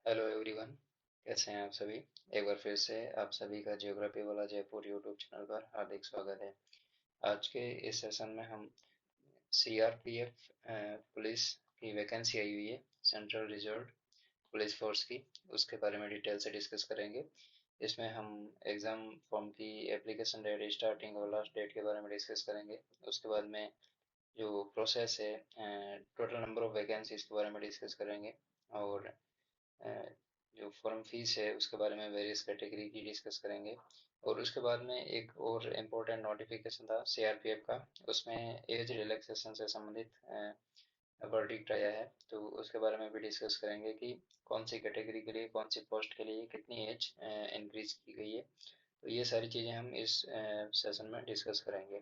Hello everyone. कैसे हैं आप सभी। एक बार फिर से आप सभी का जियोग्राफी वाला जयपुर यूट्यूब चैनल पर हार्दिक स्वागत है। आज के इस सेशन में हम सीआरपीएफ पुलिस की वैकेंसी आई हुई है, सेंट्रल रिजर्व पुलिस फोर्स की, उसके बारे में डिटेल से डिस्कस करेंगे। इसमें हम एग्ज़ाम फॉर्म की एप्लीकेशन डेट, स्टार्टिंग और लास्ट डेट के बारे में डिस्कस करेंगे। उसके बाद में जो प्रोसेस है, टोटल नंबर ऑफ वैकेंसीज के बारे में डिस्कस करेंगे। और अ, जो फॉर्म फीस है उसके बारे में वेरियस कैटेगरी की डिस्कस करेंगे। और उसके बाद में एक और इम्पोर्टेंट नोटिफिकेशन था सीआरपीएफ का, उसमें एज रिलैक्सेशन से संबंधित वर्डिक्ट आया है, तो उसके बारे में भी डिस्कस करेंगे कि कौन सी कैटेगरी के लिए, कौन सी पोस्ट के लिए कितनी एज इंक्रीज की गई है। तो ये सारी चीज़ें हम इस सेशन में डिस्कस करेंगे।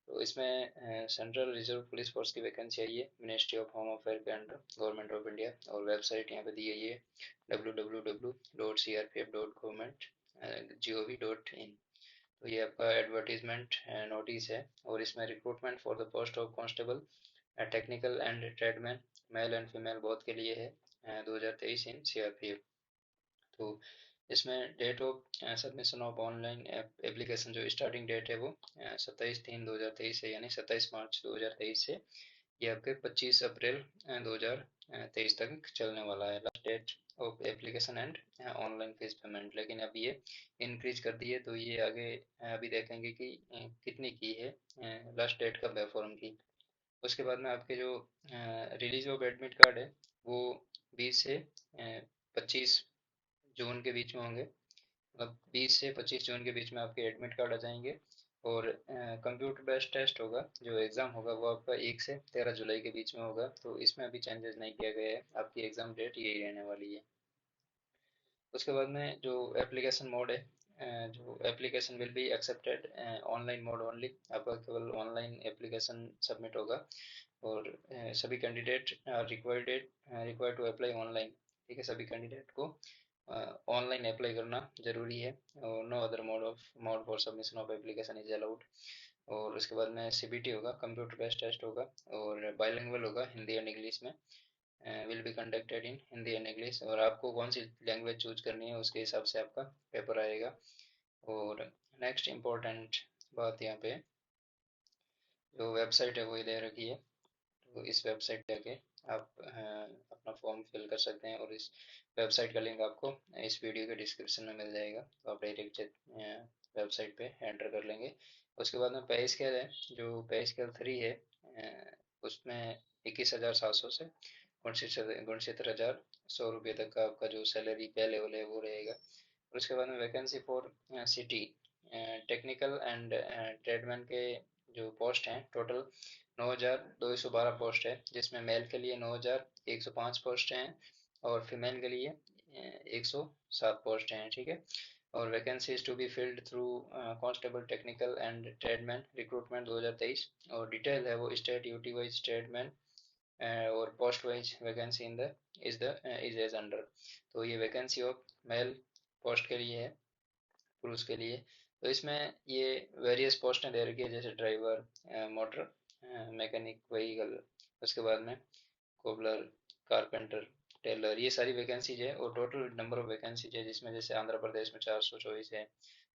तो इसमें सेंट्रल रिजर्व पुलिस फोर्स की वैकेंसी आई है, मिनिस्ट्री ऑफ होम अफेयर के अंडर, गवर्नमेंट ऑफ इंडिया। और वेबसाइट यहाँ पे दी गई है www.crpf.government.gov.in। तो ये आपका एडवर्टीजमेंट नोटिस है। और इसमें recruitment for the post of constable, technical and tradesman, male and female both के लिए है, 2023 इन सीआरपीएफ। तो इसमें date of submission of online application, जो स्टार्टिंग डेट है वो 27/3/2023 है, यानी 27 मार्च 2023 से ये आपके 25 अप्रैल 2023 तक चलने वाला है, last date of application and online fees payment. लेकिन अब ये इंक्रीज कर दी है, तो ये आगे अभी देखेंगे कि कितनी की है, लास्ट डेट कब है फॉर्म की। उसके बाद में आपके जो रिलीज ऑफ एडमिट कार्ड है वो 20 से 25 जून के बीच में होंगे। मतलब 20 से 25 जून के बीच में आपके एडमिट कार्ड आ जाएंगे। और कंप्यूटर बेस्ड टेस्ट होगा, जो एग्ज़ाम होगा वो आपका 1 से 13 जुलाई के बीच में होगा। तो इसमें अभी चेंजेस नहीं किया गया है, आपकी एग्ज़ाम डेट यही रहने वाली है। उसके बाद में जो एप्लीकेशन मोड है, जो application will be accepted online mode only, आपका केवल ऑनलाइन एप्लीकेशन सबमिट होगा। और सभी candidate required to apply online. ठीक है, सभी कैंडिडेट को ऑनलाइन अप्लाई करना जरूरी है। और no other mode for submission of application is allowed. और उसके बाद में सीबीटी होगा, कंप्यूटर बेस्ड टेस्ट होगा। और बाइलिंगुअल होगा, हिंदी एंड इंग्लिश में, will be conducted in Hindi and English. और आपको कौन सी लैंग्वेज चूज करनी है उसके हिसाब से आपका पेपर आएगा। और नेक्स्ट इम्पोर्टेंट बात यहाँ पे, जो वेबसाइट है वो दे रखी है। तो इस वेबसाइट पे आके आप अपना फॉर्म फिल कर सकते हैं। और इस वेबसाइट का लिंक आपको इस वीडियो के डिस्क्रिप्शन में मिल जाएगा, तो आप डायरेक्ट वेबसाइट पे एंटर कर लेंगे। उसके बाद में पे स्केल है, जो पे स्केल 3 है, उसमें 21,700 से 69,100 रुपये तक का आपका जो सैलरी पे लेवल है वो रहेगा। और उसके बाद में vacancy for city technical and tradesman के जो पोस्ट हैं, टोटल 9,212 पोस्ट है, जिसमें मेल के लिए 9,105 पोस्ट हैं और फीमेल के लिए 107 पोस्ट हैं। ठीक है। और vacancies to be filled through constable technical and tradesman recruitment 2023। और डिटेल है वो स्टेट यूटी वाइज ट्रेडमैन और post wise vacancy in the is as under. तो ये वैकेंसी ऑफ मेल पोस्ट के लिए है, पुरुष के लिए। तो इसमें ये वेरियस पोस्टें दे रखी है, जैसे ड्राइवर, मोटर मैकेनिक व्हीकल, उसके बाद में कोबलर, कारपेंटर, टेलर, ये सारी वैकेंसीज है। और टोटल नंबर ऑफ वैकेंसीज है, जिसमें जैसे आंध्र प्रदेश में 424 है,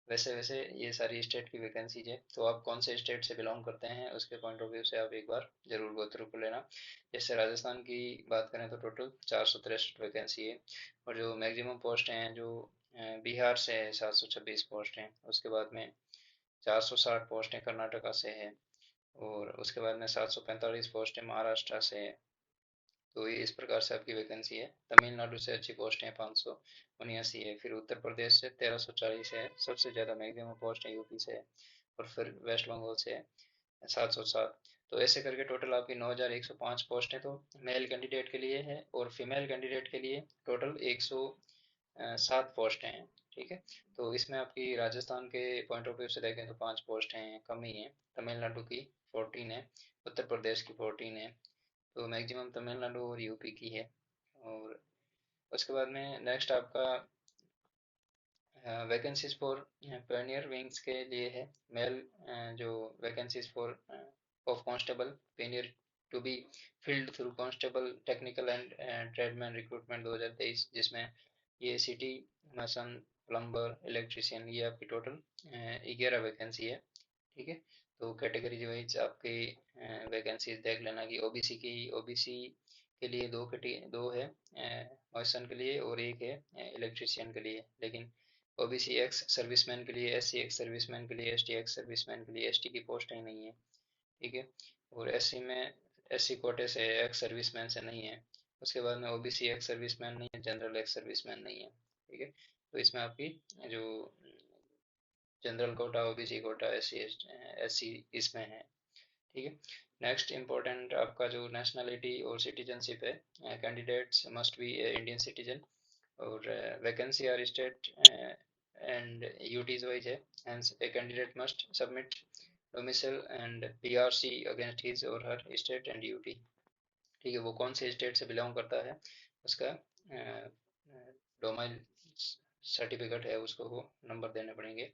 वैसे वैसे ये सारी स्टेट की वैकेंसीज है। तो आप कौन से स्टेट से बिलोंग करते हैं उसके पॉइंट ऑफ व्यू से आप एक बार जरूर गो थ्रू कर लेना। जैसे राजस्थान की बात करें तो टोटल 463 वैकेंसी है। और जो मैक्सिमम पोस्ट हैं, जो बिहार से है 726 पोस्ट हैं। उसके बाद में 460 पोस्टें कर्नाटका से है। और उसके बाद में 745 पोस्टें महाराष्ट्र से है। तो ये इस प्रकार से आपकी वैकेंसी है। तमिलनाडु से अच्छी पोस्ट है, 579 है। फिर उत्तर प्रदेश से 1340 है, सबसे ज़्यादा मैक्सिमम पोस्ट है यूपी से है। और फिर वेस्ट बंगाल से है 707। तो ऐसे करके टोटल आपकी 9,105 पोस्ट है, तो मेल कैंडिडेट के लिए है। और फीमेल कैंडिडेट के लिए टोटल 107 पोस्ट हैं। ठीक है। तो इसमें आपकी राजस्थान के पॉइंट ऑफ व्यू से देखें तो 5 पोस्ट हैं, कम ही है। तमिलनाडु की 14 है, उत्तर प्रदेश की 14 है। तो मैक्सिमम तमिलनाडु और यूपी की है। और उसके बाद में नेक्स्ट आपका वैकेंसीज फॉर पेनियर विंग्स के लिए है। मेल जो vacancies for of constable pioneer to be filled through constable technical and tradesman recruitment 2023, जिसमें ये सिटी मसन प्लम्बर इलेक्ट्रिशियन ये आपकी टोटल 11 वैकेंसी है। ठीक है, तो कैटेगरी वाइज आपकी वैकेंसीज देख लेना कि ओबीसी की, ओबीसी के लिए दो है मसन के लिए, और एक है इलेक्ट्रिशियन के लिए। लेकिन ओबीसी एक्स सर्विसमैन के लिए, एससी एक्स सर्विसमैन के लिए, एसटी एक्स सर्विसमैन के लिए एसटी की पोस्ट ही नहीं है। ठीक है, और एससी में एससी कोटे से एक्स सर्विसमैन से नहीं है। उसके बाद में ओबीसी एक्स सर्विसमैन नहीं है, जनरल एक्स सर्विसमैन नहीं है। ठीक है, तो इसमें आपकी जो general quota, OBC Kota, SC इसमें है। ठीक है, नेक्स्ट इम्पोर्टेंट आपका जो नेशनलिटी और सिटीजनशिप है, candidates must be Indian citizen, और vacancy are state and UTs wise है। Hence a candidate must submit domicile and PRC against his or her state and UT. ठीक है, वो कौन से स्टेट से बिलोंग करता है उसका डोमाइल सर्टिफिकेट है, उसको वो नंबर देने पड़ेंगे।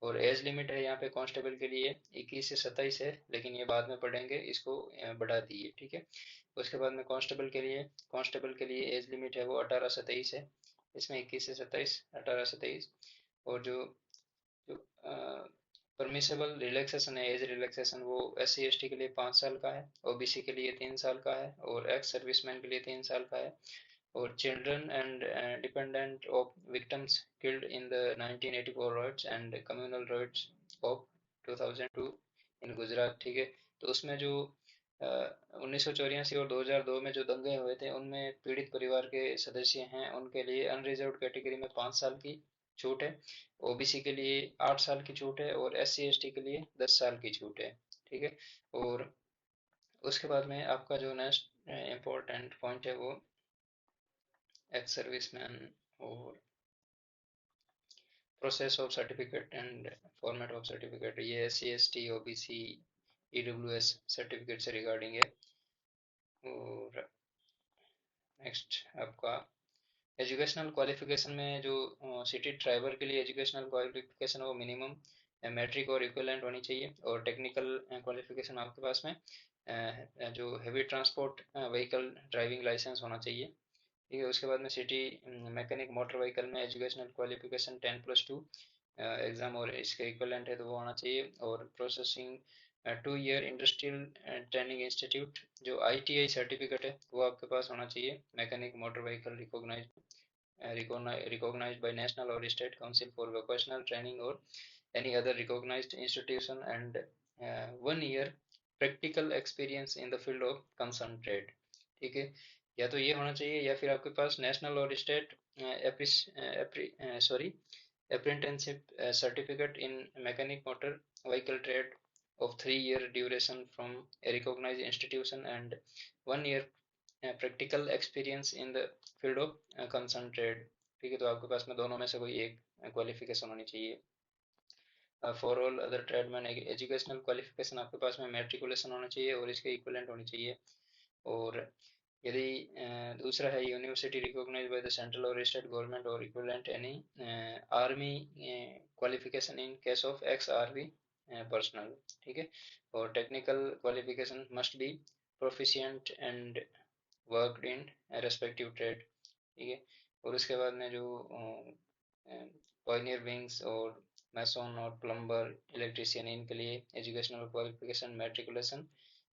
और एज लिमिट है यहाँ पे कांस्टेबल के लिए 21 से 27 है, लेकिन ये बाद में पढ़ेंगे, इसको बढ़ा दी है। ठीक है, उसके बाद में कांस्टेबल के लिए एज लिमिट है वो 18 से 23 है। इसमें 21 से 27, 18 से 23। और जो जो परमिसेबल रिलैक्सेशन है, एज रिलैक्सेशन, वो एस सी एस टी के लिए 5 साल का है, ओबीसी के लिए 3 साल का है, और एक्स सर्विसमैन के लिए 3 साल का है। और children and dependent of victims killed in the 1984 riots and communal riots of 2002 इन गुजरात। ठीक है, तो उसमें जो 1984 और 2002 में जो दंगे हुए थे, उनमें पीड़ित परिवार के सदस्य हैं, उनके लिए अनरिजर्व कैटेगरी में 5 साल की छूट है, ओबीसी के लिए 8 साल की छूट है, और एस सी एस टी के लिए 10 साल की छूट है। ठीक है, और उसके बाद में आपका जो नेक्स्ट इम्पोर्टेंट पॉइंट है वो एक्स सर्विसमैन और process of certificate and format of certificate, ये S C S T OBC EWS certificate से रिगार्डिंग है। और नेक्स्ट आपका एजुकेशनल क्वालिफिकेशन में जो सिटी ड्राइवर के लिए एजुकेशनल क्वालिफिकेशन वो मिनिमम मैट्रिक और इक्विवेलेंट होनी चाहिए। और टेक्निकल क्वालिफिकेशन आपके पास में जो heavy transport vehicle driving licence होना चाहिए। ठीक है, उसके बाद में सिटी मैकेनिक मोटर व्हीकल में एजुकेशनल क्वालिफिकेशन 10+2 एग्ज़ाम और इसके इक्वलेंट है तो वो होना चाहिए। और processing 2 year industrial training institute जो आईटीआई सर्टिफिकेट है वो आपके पास होना चाहिए। Mechanic motor vehicle recognized by national or state council for vocational training or any other recognized institution, and 1 year practical experience in the field of concerned trade। ठीक है, या तो ये होना चाहिए, या फिर आपके पास नेशनल और state sorry apprenticeship certificate in mechanic motor vehicle trade of 3 year duration from a recognized institution and 1 year practical experience in the field of concern trade. ठीक है, तो आपके पास में दोनों में से कोई एक क्वालिफिकेशन होनी चाहिए। For all other tradesman educational qualification आपके पास में मैट्रिकुलेशन होना चाहिए और इसके इक्विवेलेंट होनी चाहिए। और यदि दूसरा है university recognized by the central और स्टेट गवर्नमेंट और equivalent any army qualification in case of ex army personnel. ठीक है, और technical qualification must be proficient and worked in respective trade. ठीक है, और उसके बाद में जो पॉइनियर विंग्स और मैसन और प्लम्बर इलेक्ट्रिशियन इनके लिए एजुकेशनल क्वालिफिकेशन मैट्रिकुलेशन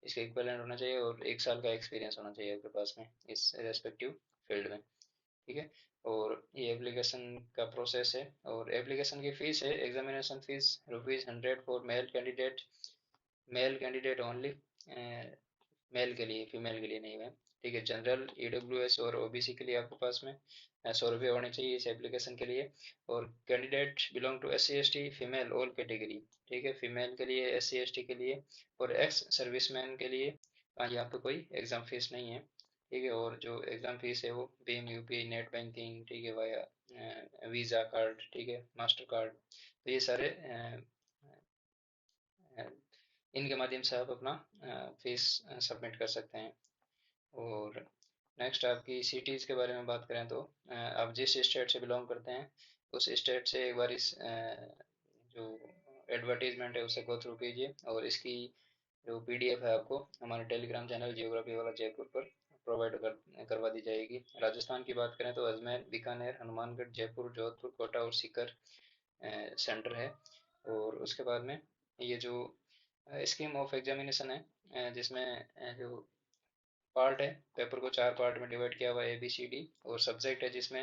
इसके इक्विवेलेंट होना चाहिए, और 1 साल का एक्सपीरियंस होना चाहिए आपके पास में इस रेस्पेक्टिव फील्ड में। ठीक है, और ये एप्लीकेशन का प्रोसेस है। और एप्लीकेशन की फ़ीस है, examination fees ₹100 for male candidate only, male के लिए, फीमेल के लिए नहीं है। ठीक है, जनरल ईडब्ल्यूएस और ओबीसी के लिए आपके पास में 100 रुपये होने चाहिए इस एप्लीकेशन के लिए। और candidate belong to S C S T female all category. ठीक है, फीमेल के लिए, एस सी एस टी के लिए और एक्स सर्विसमैन के लिए यहाँ पे कोई एग्ज़ाम फीस नहीं है। ठीक है, और जो एग्ज़ाम फीस है वो भीम यूपीआई नेट बैंकिंग, ठीक है, वाया वीज़ा कार्ड, ठीक है, मास्टर कार्ड, तो ये सारे इनके माध्यम से आप अपना फीस सबमिट कर सकते हैं। और नेक्स्ट आपकी सिटीज़ के बारे में बात करें तो आप जिस स्टेट से बिलोंग करते हैं उस स्टेट से एक बार इस जो एडवर्टीजमेंट है उसे गो थ्रू कीजिए, और इसकी जो पीडीएफ है आपको हमारे टेलीग्राम चैनल जियोग्राफी वाला जयपुर पर प्रोवाइड करवा दी जाएगी। राजस्थान की बात करें तो अजमेर, बीकानेर, हनुमानगढ़, जयपुर, जोधपुर, कोटा और सीकर सेंटर है। और उसके बाद में ये जो स्कीम ऑफ एग्जामिनेशन है, जिसमें जो पार्ट है, पेपर को 4 पार्ट में डिवाइड किया हुआ है, ABCD, और सब्जेक्ट है जिसमें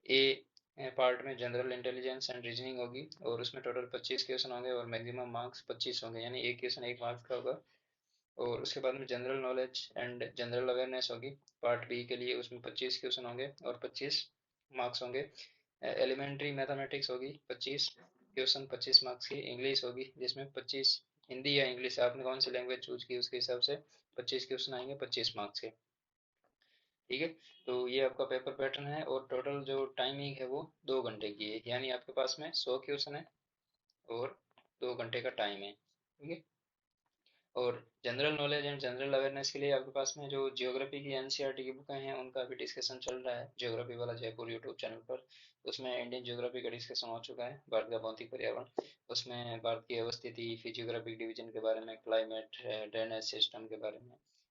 ए पार्ट में जनरल इंटेलिजेंस एंड रीजनिंग होगी, और उसमें टोटल 25 क्वेश्चन होंगे और मैक्सिमम मार्क्स 25 होंगे, यानी एक क्वेश्चन 1 मार्क्स का होगा। और उसके बाद में general knowledge and general awareness होगी पार्ट बी के लिए, उसमें 25 क्वेश्चन होंगे और 25 मार्क्स होंगे। एलिमेंट्री मैथमेटिक्स होगी 25 क्वेश्चन 25 मार्क्स की। इंग्लिश होगी जिसमें 25, हिंदी या इंग्लिश आपने कौन सी लैंग्वेज चूज की उसके हिसाब से 25 क्वेश्चन आएंगे 25 मार्क्स के। ठीक है, तो ये आपका पेपर पैटर्न है और टोटल जो टाइमिंग है वो 2 घंटे की है, यानी आपके पास में 100 क्वेश्चन है और 2 घंटे का टाइम है। ठीक है, और general knowledge and general awareness के लिए आपके पास में जो जियोग्राफी की एनसीईआरटी की बुकें हैं उनका भी डिस्कशन चल रहा है जियोग्राफी वाला जयपुर यूट्यूब चैनल पर। उसमें इंडियन जियोग्राफी का डिस्कशन हो चुका है, भारत का भौतिक पर्यावरण, उसमें भारत की अवस्थिति, फिजियोग्राफिक डिवीजन के बारे में, क्लाइमेट, ड्रेनेज सिस्टम के बारे में,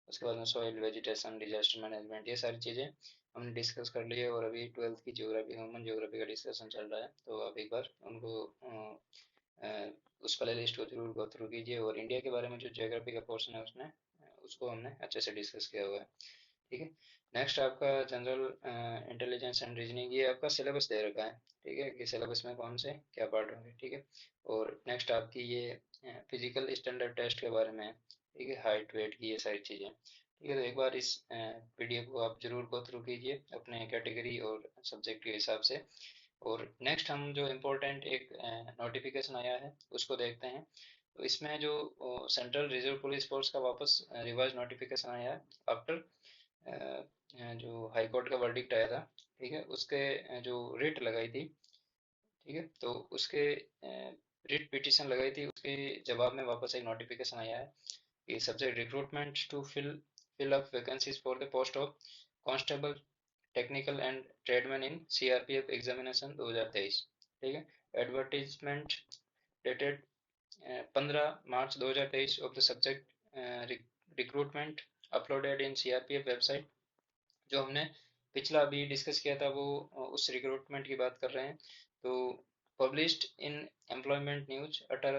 उसके बाद में सॉइल, वेजिटेशन, डिजास्टर मैनेजमेंट, ये सारी चीज़ें हमने डिस्कस कर ली है। और अभी 12th की जियोग्राफी, ह्यूमन जियोग्राफी का डिस्कशन चल रहा है, तो आप एक बार उनको अ, उस प्ले लिस्ट को जरूर गो थ्रू कीजिए। और इंडिया के बारे में जो ज्योग्राफी का पोर्शन है उसमें उसको हमने अच्छे से डिस्कस किया हुआ है। ठीक है, नेक्स्ट आपका जनरल इंटेलिजेंस एंड रीजनिंग, ये आपका सिलेबस दे रखा है। ठीक है, कि सिलेबस में कौन से क्या पार्ट होंगे। ठीक है, और नेक्स्ट आपकी ये फिजिकल स्टैंडर्ड टेस्ट के बारे में है। ठीक है, हाइट, वेट की ये सारी चीज़ें। ठीक है, तो एक बार इस पीडीएफ को आप जरूर गो थ्रू कीजिए अपने कैटेगरी और सब्जेक्ट के हिसाब से। और नेक्स्ट हम जो इम्पोर्टेंट एक नोटिफिकेशन आया है उसको देखते हैं। तो इसमें जो सेंट्रल रिजर्व पुलिस फोर्स का वापस रिवाइज नोटिफिकेशन आया है आफ्टर जो हाई कोर्ट का वर्डिक्ट आया था। ठीक है, उसके जो रिट लगाई थी, ठीक है, तो उसके रिट पिटीशन लगाई थी, उसके जवाब में वापस एक नोटिफिकेशन आया है कि subject recruitment to fill up vacancies for the post of constable technical and tradesman in CRPF examination 2023। ठीक है, advertisement dated 15 March 2023 of the subject recruitment uploaded in CRPF website. जो हमने पिछला अभी डिस्कस किया था वो उस रिक्रूटमेंट की बात कर रहे हैं। तो पब्लिश्ड इन एम्प्लॉयमेंट न्यूज 18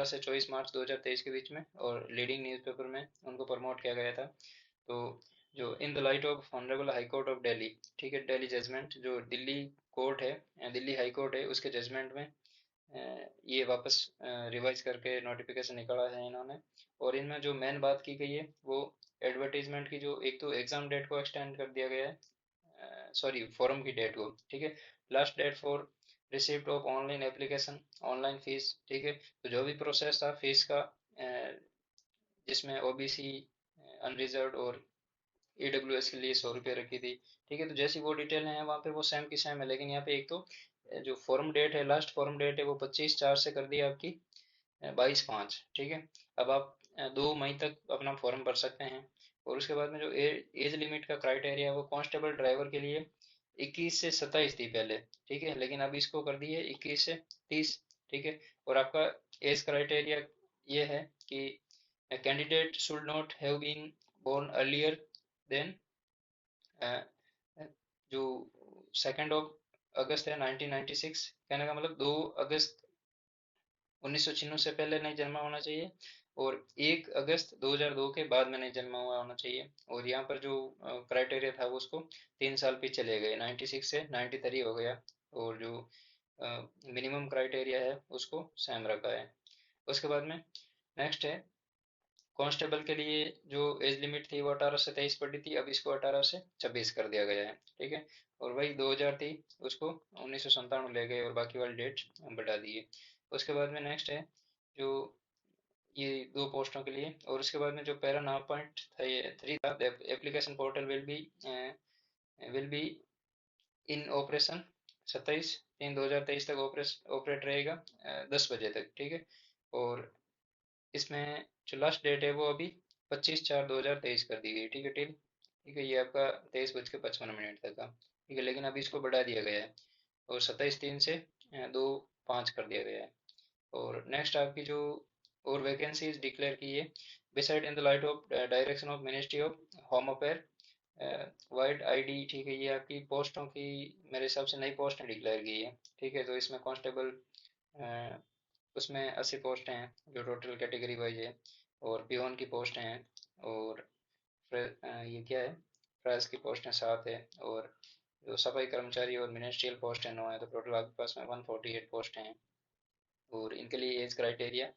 से 24 मार्च 2023 के बीच में, और लीडिंग न्यूज़पेपर में उनको प्रमोट किया गया था। तो जो in the light of honourable high court of Delhi, ठीक है, दिल्ली जजमेंट, जो दिल्ली कोर्ट है, दिल्ली हाई कोर्ट है, उसके जजमेंट में ये वापस रिवाइज करके नोटिफिकेशन निकाला है इन्होंने। और इनमें जो मेन बात की गई है वो एडवर्टीजमेंट की, जो एक तो एग्जाम डेट को एक्सटेंड कर दिया गया है, सॉरी फॉर्म की डेट को। ठीक है, last date for receipt of online application, online fees. ठीक है, तो जो भी प्रोसेस था फीस का, जिसमें ओबीसी, अनरिजर्व और ईडब्ल्यूएस के लिए 100 रुपये रखी थी। ठीक है, तो जैसी वो डिटेल है वहाँ पे वो सेम की सेम है, लेकिन यहाँ पे एक तो जो फॉर्म डेट है, लास्ट फॉर्म डेट है वो 25/4 से कर दी है आपकी 22/5। ठीक है, अब आप 2 मई तक अपना फॉर्म भर सकते हैं। और उसके बाद में जो एज लिमिट का क्राइटेरिया है वो कांस्टेबल ड्राइवर के लिए 21 से 27 थी पहले। ठीक है, लेकिन अब इसको कर दी है 21 से 30। ठीक है, और आपका एज क्राइटेरिया ये है कि candidate should not have been born earlier than जो 2 अगस्त है 1996, कहने का मतलब 2 अगस्त 1996 से पहले नहीं जन्मा होना चाहिए, और 1 अगस्त 2002 के बाद में नहीं जन्मा हुआ होना चाहिए। और यहाँ पर जो क्राइटेरिया था वो उसको 3 साल पीछे ले गए, 96 से 93 हो गया। और जो मिनिमम क्राइटेरिया है उसको सेम रखा है। उसके बाद में नेक्स्ट है कांस्टेबल के लिए जो एज लिमिट थी वो 18 से 23 पड़ी थी, अब इसको 18 से 26 कर दिया गया है। ठीक है, और वही 2000 थी उसको 1997 ले गए और बाकी वाली डेट बढ़ा दी है। उसके बाद में नेक्स्ट है जो ये 2 पोस्टों के लिए। और उसके बाद में जो पैरा 9.3 था, application portal will be in operation 27/3/2023 तक ऑपरेट रहेगा 10 बजे तक। ठीक है, और इसमें जो लास्ट डेट है वो अभी 25/4/2023 कर दी गई। ठीक है, टिल, ठीक है, ये आपका 23:55 तक का। ठीक है, लेकिन अभी इसको बढ़ा दिया गया है और 27/3 से 2/5 कर दिया गया है। और नेक्स्ट आपकी जो और वैकेंसीज डिक्लेयर की है। Decide in the light of direction of ministry of home affair wide ID. ठीक है, ये आपकी पोस्टों की मेरे हिसाब से नई पोस्टें डिक्लेयर की है। ठीक है, तो इसमें कांस्टेबल उसमें 80 पोस्ट हैं जो टोटल कैटेगरी वाइज है, और पियोन की पोस्ट हैं, और ये क्या है, फ्रेस की पोस्ट हैं 7 है, और जो सफाई कर्मचारी और मिनिस्ट्रियल पोस्ट है 9 है, तो टोटल आपके पास में 148 पोस्ट हैं। और इनके लिए एज क्राइटेरिया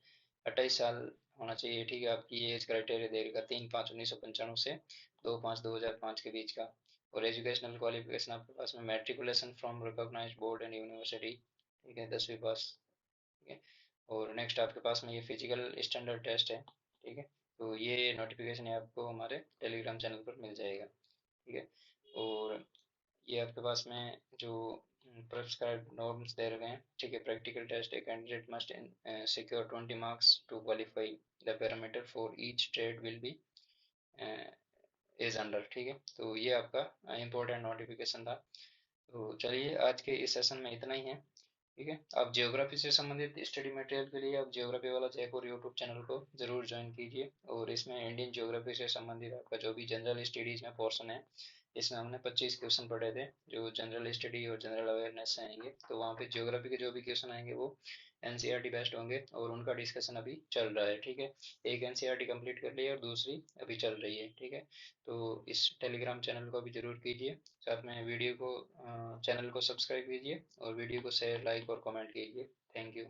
28 साल होना चाहिए। ठीक है, आपकी एज क्राइटेरिया देगा 3/5/1995 से 2/5/2005 के बीच का। और एजुकेशनल क्वालिफिकेशन आपके पास में matriculation from recognized board and university. ठीक है, 10वीं पास। ठीक है, और नेक्स्ट आपके पास में ये फिजिकल स्टैंडर्ड टेस्ट है। ठीक है, तो ये नोटिफिकेशन आपको हमारे टेलीग्राम चैनल पर मिल जाएगा। ठीक है, और ये आपके पास में जो प्रिस्क्राइब नॉर्म्स दे रखे हैं। ठीक है, practical test a candidate must secure 20 marks to qualify the parameter for each trade will be is under. ठीक है, तो ये आपका इम्पोर्टेंट नोटिफिकेशन था। तो चलिए, आज के इस सेशन में इतना ही है। ठीक है, आप जियोग्राफी से संबंधित स्टडी मटेरियल के लिए आप जियोग्राफी वाला जयपुर यूट्यूब चैनल को जरूर ज्वाइन कीजिए। और इसमें इंडियन जियोग्राफी से संबंधित आपका जो भी जनरल स्टडीज में पोर्शन है, इसमें हमने 25 क्वेश्चन पढ़े थे जो जनरल स्टडी और जनरल अवेयरनेस से आएंगे। तो वहाँ पे ज्योग्राफी के जो भी क्वेश्चन आएंगे वो एनसीईआरटी बेस्ड होंगे, और उनका डिस्कशन अभी चल रहा है। ठीक है, एक एनसीईआरटी कंप्लीट कर ली है और दूसरी अभी चल रही है। ठीक है, तो इस टेलीग्राम चैनल को भी जरूर कीजिए। साथ में वीडियो को चैनल को सब्सक्राइब कीजिए, और वीडियो को शेयर, लाइक और कमेंट कीजिए। Thank you.